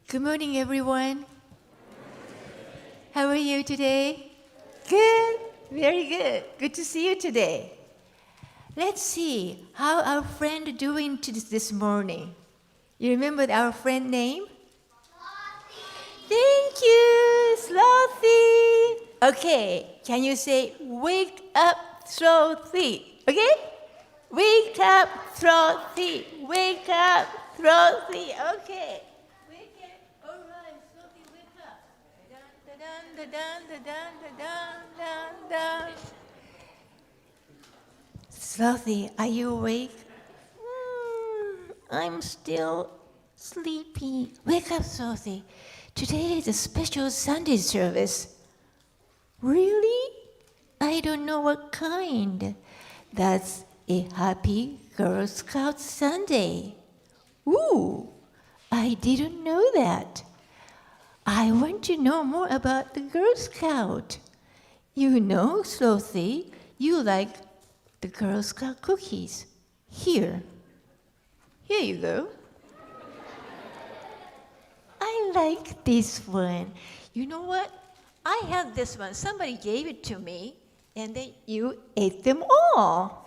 Good morning, everyone. How are you today? Good, very good. Good to see you today. Let's see how our friend doing this morning. You remember our friend name? Slothy. Thank you, Slothy. Okay, can you say, wake up, Slothy? Okay? Wake up, Slothy. Wake up, Slothy. Okay. Wake up. All right, Slothy, wake up. Dun, dun, dun, dun, dun, dun, dun, dun. Slothy, are you awake? I'm still sleepy. Wake up, Slothy. Today is a special Sunday service. Really? I don't know what kind. That's a happy Girl Scout Sunday. Ooh, I didn't know that. I want to know more about the Girl Scout. You know, Slothy, you like the Girl Scout cookies. Here you go. I like this one. You know what? I have this one. Somebody gave it to me, and then you ate them all.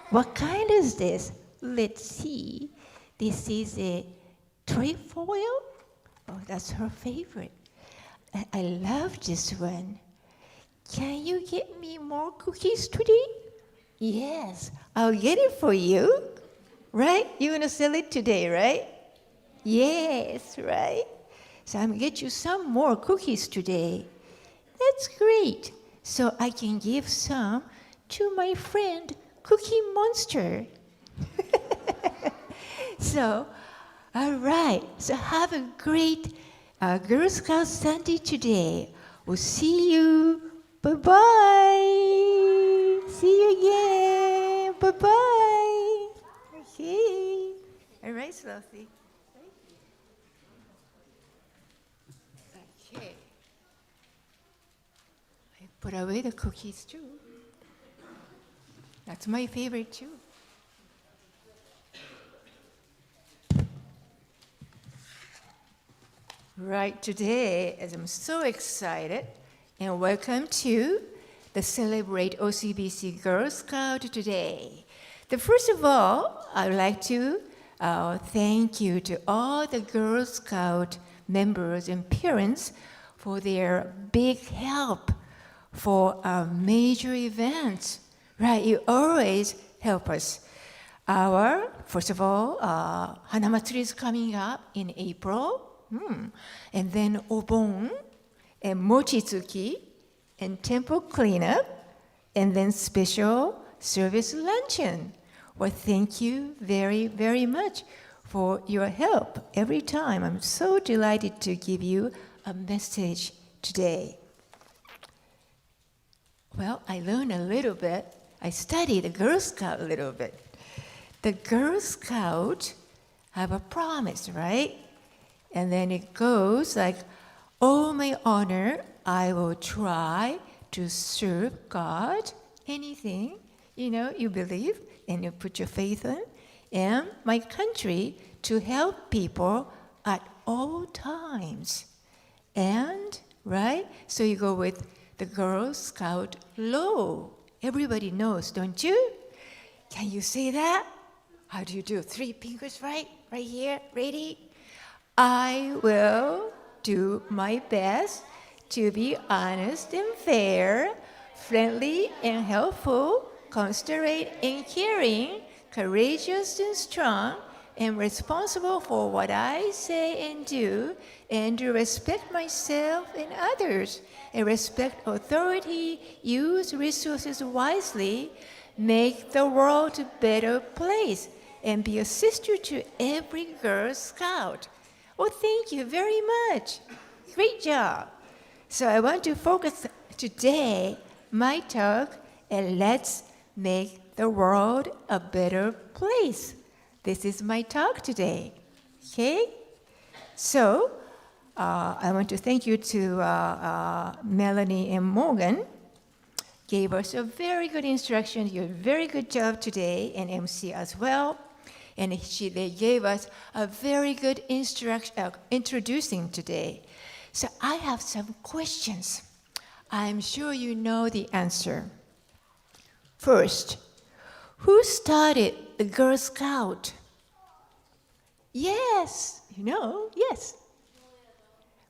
What kind is this? Let's see. This is a trefoil. Oh, that's her favorite. I love this one. Can you get me more cookies today? Yes, I'll get it for you. Right? You're going to sell it today, right? Yes, right? So I'm going to get you some more cookies today. That's great. So I can give some to my friend, Cookie Monster. So, all right. So have a great Girl Scout Sunday today. We'll see you. Bye-bye. See you again. Bye-bye. Okay. All right, Slothy. Okay. I put away the cookies too. That's my favorite too. Right, today, as I'm so excited, and welcome to the Celebrate OCBC Girl Scout today. First of all, I would like to thank you to all the Girl Scout members and parents for their big help for our major events. Right, you always help us. First of all, Hanamatsuri is coming up in April. And then Obon, and Mochitsuki, and temple cleanup, and then special service luncheon. Well, thank you very, very much for your help every time. I'm so delighted to give you a message today. Well, I learned a little bit. I studied the Girl Scout a little bit. The Girl Scout have a promise, right? And then it goes like, all my honor, I will try to serve God, anything, you believe and you put your faith in, and my country to help people at all times. And, right, so you go with the Girl Scout law. Everybody knows, don't you? Can you say that? How do you do? 3 fingers, right? Right here, ready? I will do my best to be honest and fair, friendly and helpful, considerate and caring, courageous and strong, and responsible for what I say and do, and to respect myself and others, and respect authority, use resources wisely, make the world a better place, and be a sister to every Girl Scout. Oh, thank you very much. Great job. So I want to focus today my talk and let's make the world a better place. This is my talk today. Okay? So I want to thank you to Melanie and Morgan gave us a very good instruction. You did a very good job today, and MC as well. And they gave us a very good introducing today. So I have some questions. I'm sure you know the answer. First, who started the Girl Scout? Yes, you know, yes.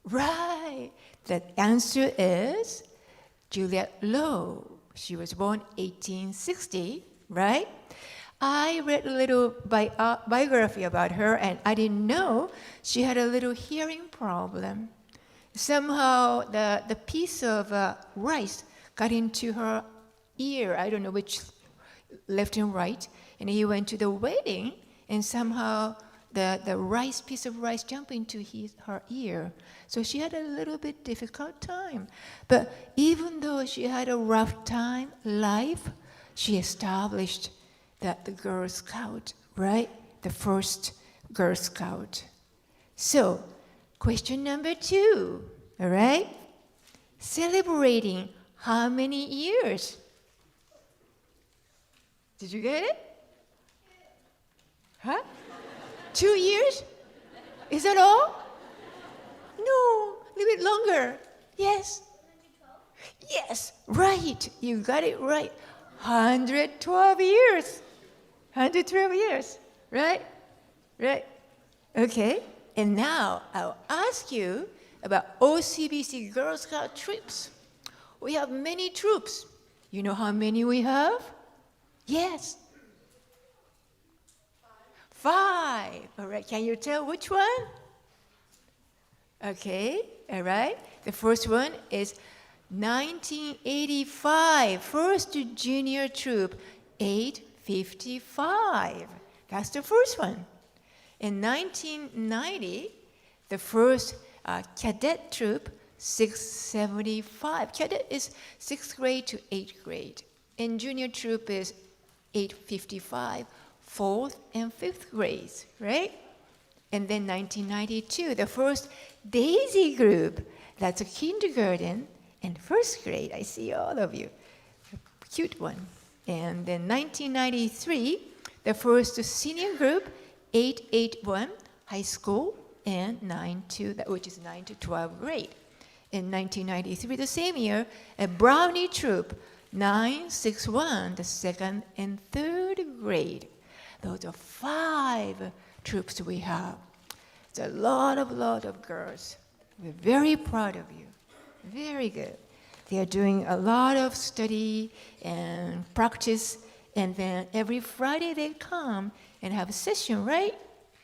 Right. The answer is Juliette Lowe. She was born 1860, right? I read a little biography about her, and I didn't know she had a little hearing problem. Somehow the piece of rice got into her ear. I don't know which, left and right. And he went to the wedding, and somehow the piece of rice jumped into her ear. So she had a little bit difficult time. But even though she had a rough life, she established the Girl Scout, right? The first Girl Scout. So, question number 2, all right? Celebrating how many years? Did you get it? Huh? 2 years? Is that all? No, a little bit longer. Yes. Yes, right. You got it right. 112 years. 112 years, right? Right. Okay. And now I'll ask you about OCBC Girl Scout troops. We have many troops. You know how many we have? Yes. 5. All right. Can you tell which one? Okay. All right. The first one is 1985, first junior troop, 855. That's the first one. In 1990, the first cadet troop, 675. Cadet is 6th grade to 8th grade. And junior troop is 855, 4th and 5th grades, right? And then 1992, the first Daisy group. That's a kindergarten and 1st grade. I see all of you. A cute one. And then 1993, the first senior group, 881, high school, and which is 9 to 12 grade. In 1993, the same year, a Brownie troop, 961, the 2nd and 3rd grade. Those are 5 troops we have. It's a lot of girls. We're very proud of you. Very good. They are doing a lot of study and practice, and then every Friday they come and have a session, right?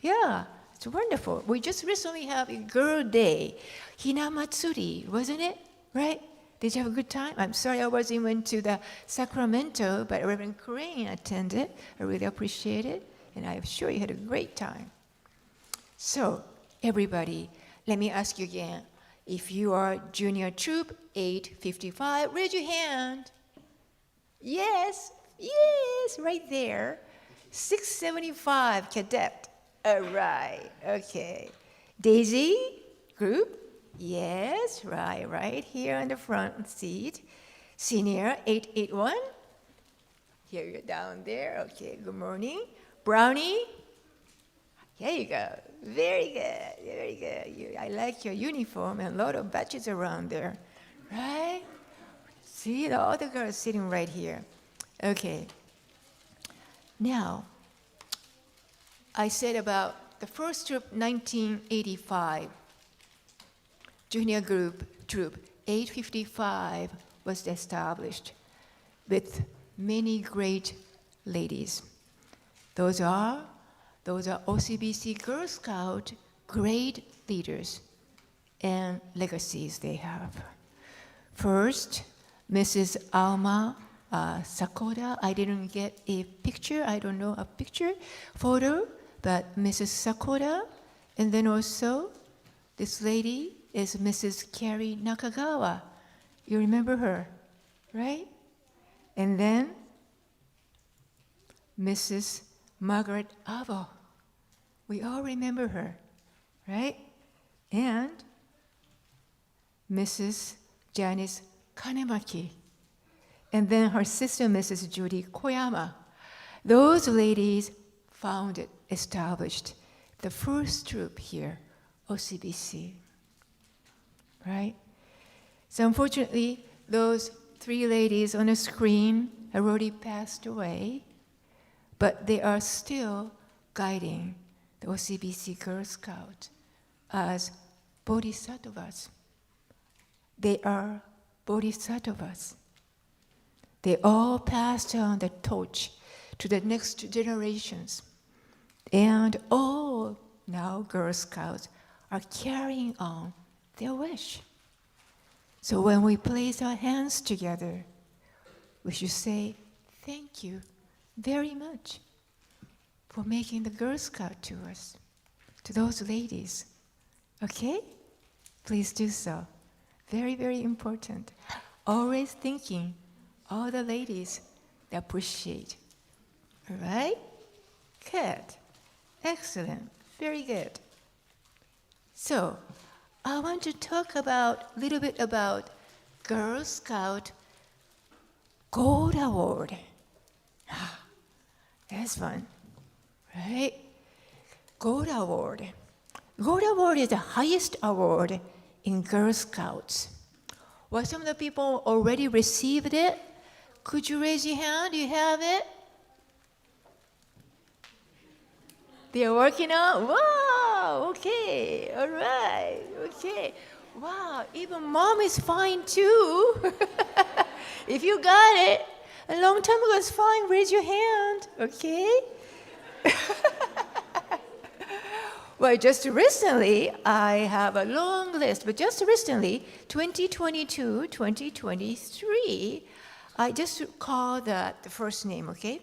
Yeah, it's wonderful. We just recently have a girl day, Hinamatsuri, wasn't it? Right? Did you have a good time? I'm sorry I wasn't went to the Sacramento, but Reverend Crane attended. I really appreciate it, and I'm sure you had a great time. So, everybody, let me ask you again. If you are junior troop, 855, raise your hand. Yes, right there. 675, cadet. All right, okay. Daisy group, yes, right here on the front seat. Senior, 881. Here you're down there, okay, good morning. Brownie, here you go. Very good, very good. I like your uniform and a lot of badges around there, right? See, all the girls sitting right here. Okay. Now, I said about the first troop, 1985, junior troop, 855 was established with many great ladies. Those are OCBC Girl Scout great leaders and legacies they have. First, Mrs. Alma Sakura. I didn't get a picture. I don't know a photo, but Mrs. Sakura. And then also, this lady is Mrs. Carrie Nakagawa. You remember her, right? And then, Mrs. Margaret Avo. We all remember her, right? And Mrs. Janice Kanemaki. and then her sister, Mrs. Judy Koyama. Those ladies founded, established the first troop here, OCBC, right? So unfortunately, those three ladies on the screen have already passed away, but they are still guiding the OCBC Girl Scout as bodhisattvas. They are bodhisattvas. They all passed on the torch to the next generations. And all now Girl Scouts are carrying on their wish. So when we place our hands together, we should say, thank you very much for making the Girl Scout to us, to those ladies. Okay? Please do so. Very, very important. Always thinking all the ladies that appreciate. All right? Good. Excellent. Very good. So, I want to talk a little bit about Girl Scout Gold Award. That's fun, right? Gold Award. Gold Award is the highest award in Girl Scouts. Well, some of the people already received it. Could you raise your hand? Do you have it? They are working on? Wow, okay, all right, okay. Wow, even mom is fine too. If you got it, a long time ago it's fine, raise your hand, okay? Well, just recently, I have a long list, but just recently, 2022, 2023, I just call the first name, okay?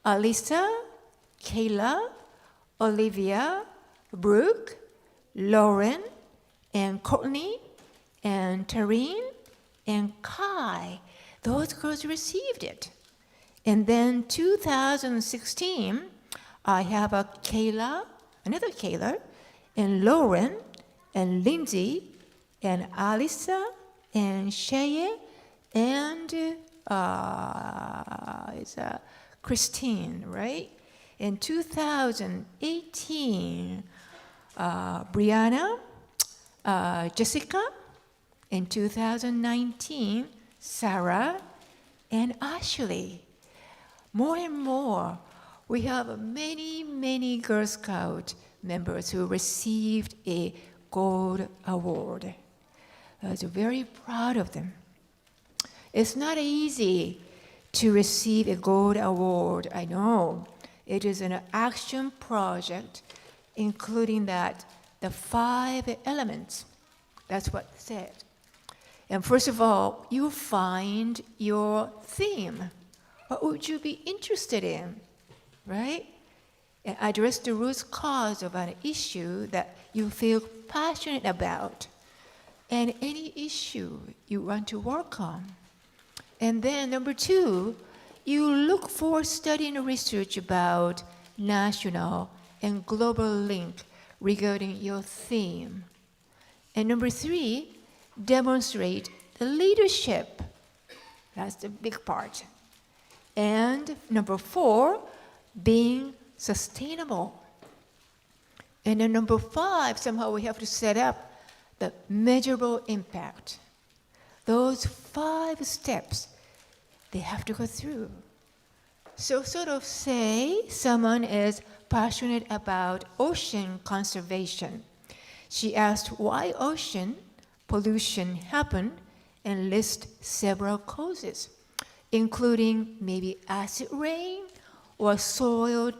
Lisa, Kayla, Olivia, Brooke, Lauren, and Courtney, and Tareen, and Kai. Those girls received it. And then 2016, I have a Kayla, another Kayla, and Lauren, and Lindsay, and Alisa, and Shay, and Christine, right? In 2018, Brianna, Jessica. In 2019, Sarah and Ashley. More and more, we have many, many Girl Scout members who received a gold award. I was very proud of them. It's not easy to receive a gold award, I know. It is an action project, including that the 5 elements. That's what it said. And first of all, you find your theme. What would you be interested in, right? And address the root cause of an issue that you feel passionate about, and any issue you want to work on. And then number 2, you look for study and research about national and global link regarding your theme. And number 3, demonstrate the leadership. That's the big part. And number 4, being sustainable. And then number 5, somehow we have to set up the measurable impact. Those 5 steps, they have to go through. So sort of say someone is passionate about ocean conservation. She asked why ocean pollution happened and list several causes, including maybe acid rain or soil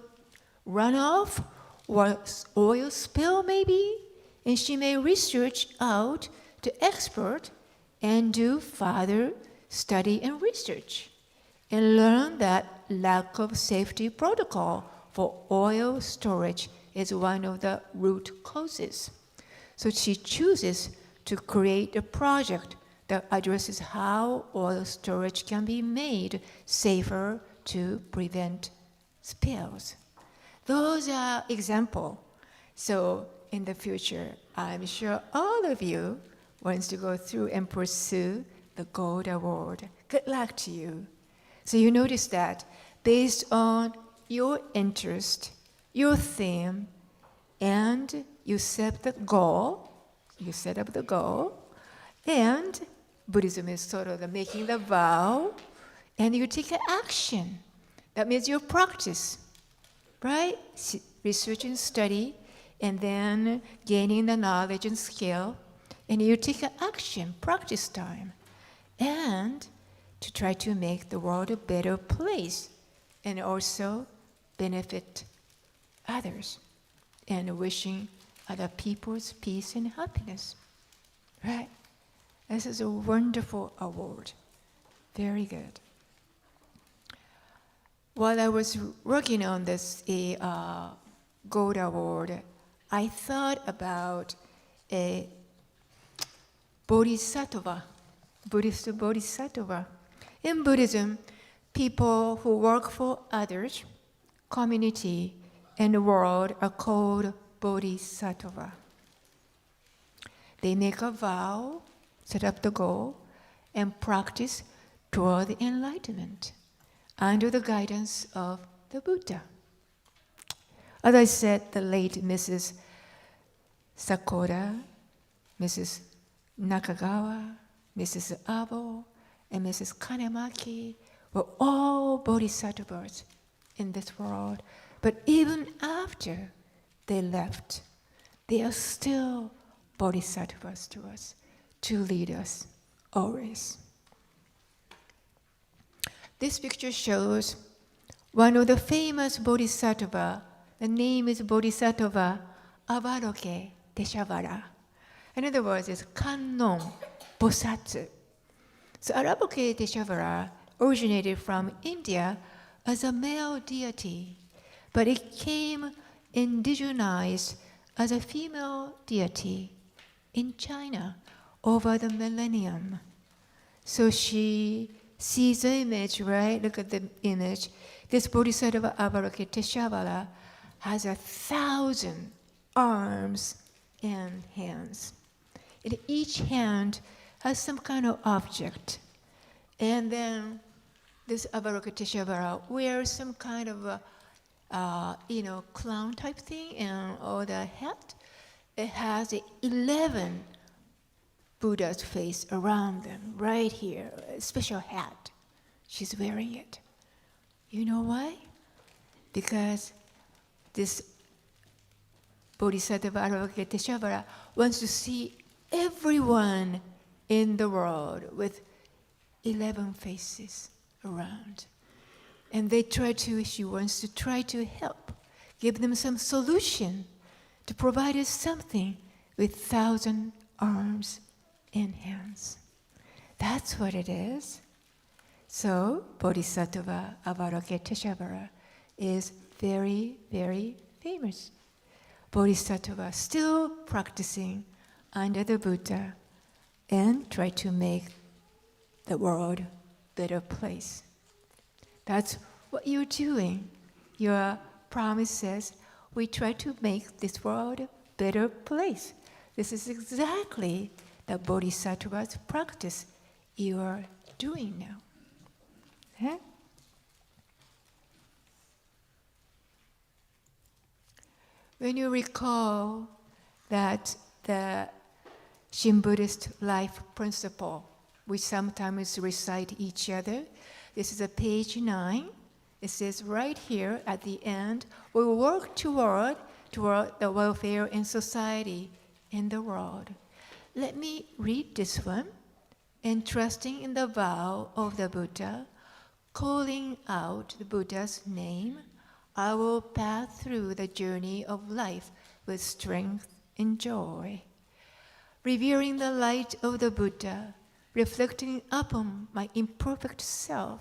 runoff or oil spill maybe. And she may research out to expert and do further study and research and learn that lack of safety protocol for oil storage is one of the root causes. So she chooses to create a project that addresses how oil storage can be made safer to prevent spills. Those are examples. So in the future, I'm sure all of you wants to go through and pursue the Gold Award. Good luck to you. So you notice that based on your interest, your theme, and you set up the goal, and Buddhism is sort of making the vow, and you take action. That means you practice, right? Research and study, and then gaining the knowledge and skill, and you take action, practice time, and to try to make the world a better place, and also benefit others, and wishing other people's peace and happiness, right? This is a wonderful award. Very good. While I was working on this gold award, I thought about a bodhisattva, Buddhist bodhisattva. In Buddhism, people who work for others, community, and the world are called bodhisattva. They make a vow, set up the goal, and practice toward enlightenment under the guidance of the Buddha. As I said, the late Mrs. Sakura, Mrs. Nakagawa, Mrs. Abo, and Mrs. Kanemaki were all bodhisattvas in this world. But even after they left, they are still bodhisattvas to us, to lead us always. This picture shows one of the famous bodhisattva. The name is Bodhisattva Avalokiteshvara. In other words, it's Kannon Bosatsu. So Avalokiteshvara originated from India as a male deity, but it came indigenized as a female deity in China over the millennium. So she sees the image, right? Look at the image. This Bodhisattva Avalokiteshvara has 1,000 arms and hands. And each hand has some kind of object. And then this Avalokiteshvara wears some kind of clown type thing, and or the hat. It has 11 Buddha's face around them, right here, a special hat. She's wearing it. You know why? Because this Bodhisattva Avalokiteshvara wants to see everyone in the world with 11 faces around. And she wants to try to help, give them some solution to provide us something with 1,000 arms and hands. That's what it is. So, Bodhisattva Avalokiteshvara is very, very famous. Bodhisattva still practicing under the Buddha and try to make the world a better place. That's what you're doing. Your promise says, we try to make this world a better place. This is exactly the Bodhisattva's practice you are doing now. Huh? When you recall that the Shin Buddhist life principle, we sometimes recite each other. This is page 9. It says right here at the end, we work toward the welfare in society in the world. Let me read this one. Entrusting in the vow of the Buddha, calling out the Buddha's name, I will pass through the journey of life with strength and joy. Revering the light of the Buddha, reflecting upon my imperfect self,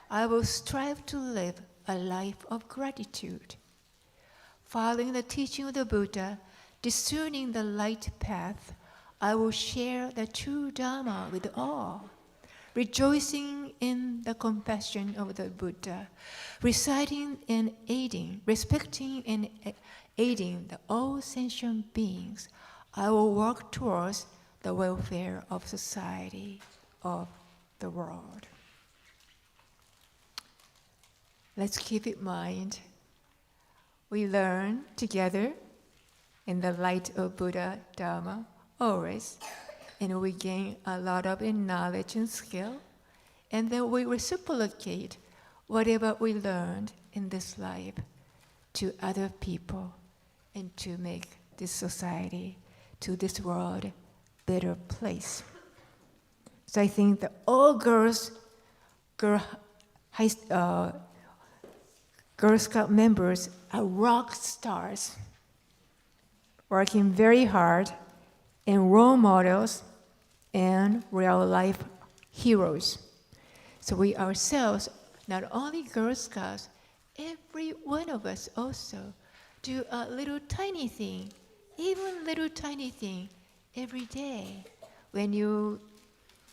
I will strive to live a life of gratitude. Following the teaching of the Buddha, discerning the light path, I will share the true Dharma with all. Rejoicing in the compassion of the Buddha, reciting and aiding, respecting and aiding the all sentient beings, I will work towards the welfare of society, of the world. let's keep in mind, we learn together in the light of Buddha Dharma always, and we gain a lot of knowledge and skill, and then we reciprocate whatever we learned in this life to other people and to make this society, to this world, better place. So I think that all Girl Scout members are rock stars, working very hard, and role models and real life heroes. So we ourselves, not only Girl Scouts, every one of us also do a little tiny thing, even little tiny thing every day. When you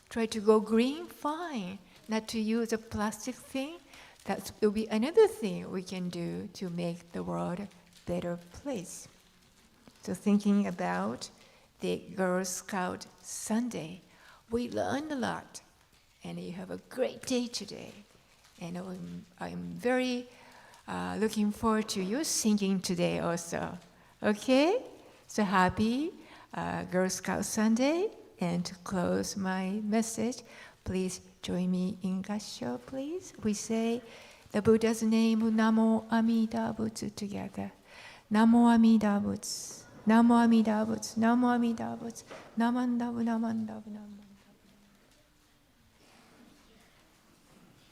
try to go green, fine. Not to use a plastic thing, that will be another thing we can do to make the world a better place. So thinking about the Girl Scout Sunday, we learned a lot, and you have a great day today. And I'm very looking forward to you singing today also. Okay? So happy Girl Scout Sunday. And to close my message, please join me in Gassho, please. We say the Buddha's name, Namo Amida Butsu, together. Namo Amida Butsu, Namo Amida Butsu, Namo Amida Butsu, Namandabu, Namandabu, Namandabu.